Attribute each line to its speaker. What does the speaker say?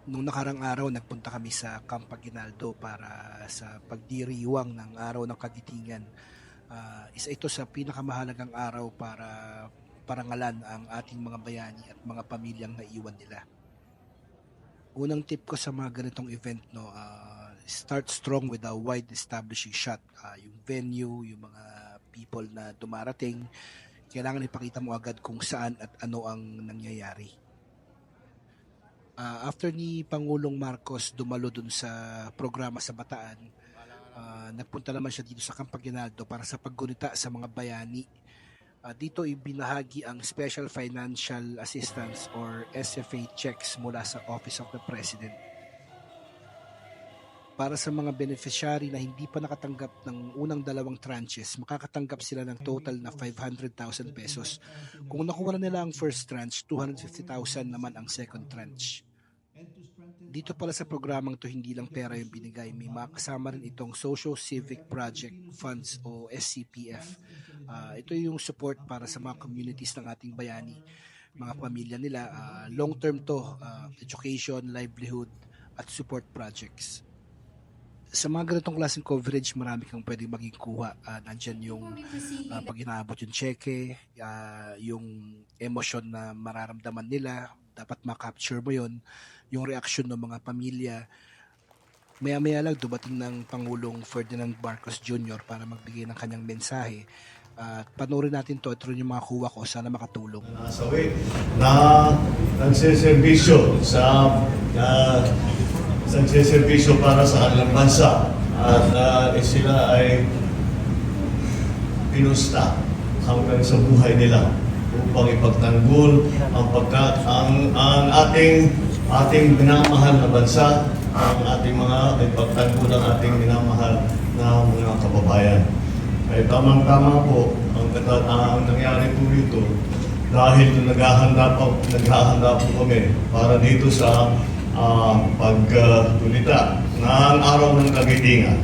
Speaker 1: Nung nakarang araw, nagpunta kami sa Camp Aguinaldo para sa pagdiriwang ng Araw ng Kagitingan. Isa ito sa pinakamahalagang araw para parangalan ang ating mga bayani at mga pamilyang naiwan nila. Unang tip ko sa mga ganitong event, no, start strong with a wide establishing shot. Yung venue, yung mga people na dumarating, kailangan ipakita mo agad kung saan at ano ang nangyayari. After ni Pangulong Marcos dumalo dun sa programa sa Bataan, nagpunta naman siya dito sa Camp Aguinaldo para sa paggunita sa mga bayani. Dito ibinahagi ang Special Financial Assistance or SFA checks mula sa Office of the President. Para sa mga beneficiary na hindi pa nakatanggap ng unang dalawang tranches, makakatanggap sila ng total na 500,000 pesos. Kung nakuha na nila ang first tranche, 250,000 naman ang second tranche. Dito pala sa programang to, hindi lang pera yung binigay, may makasama rin itong Social Civic Project Funds o SCPF. Ito yung support para sa mga communities ng ating bayani, mga pamilya nila. Long term to, education, livelihood at support projects. Sa mga ganitong klaseng coverage, marami kang pwedeng maging kuha. Nandyan yung pag inaabot yung cheque, yung emosyon na mararamdaman nila, dapat ma-capture mo yon, yung reaction ng mga pamilya. Maya-maya lang dumating ng Pangulong Ferdinand Marcos Jr. para magbigay ng kanyang mensahe. At panoorin natin to, ito rin yung mga kuha ko, sana makatulong.
Speaker 2: Nasawi na nagsiservisyo nagsiservisyo para sa kanilang bansa at sila ay pinusta hanggang sa buhay nila upang ipagtanggol ang ating minamahal na bansa, ang ating mga ipagtanggol ang ating minamahal na mga kababayan. Ay tamang-tama po ang nangyari po dito dahil naghahanda po kami para dito sa pagtulita ng Araw ng Kagitingan.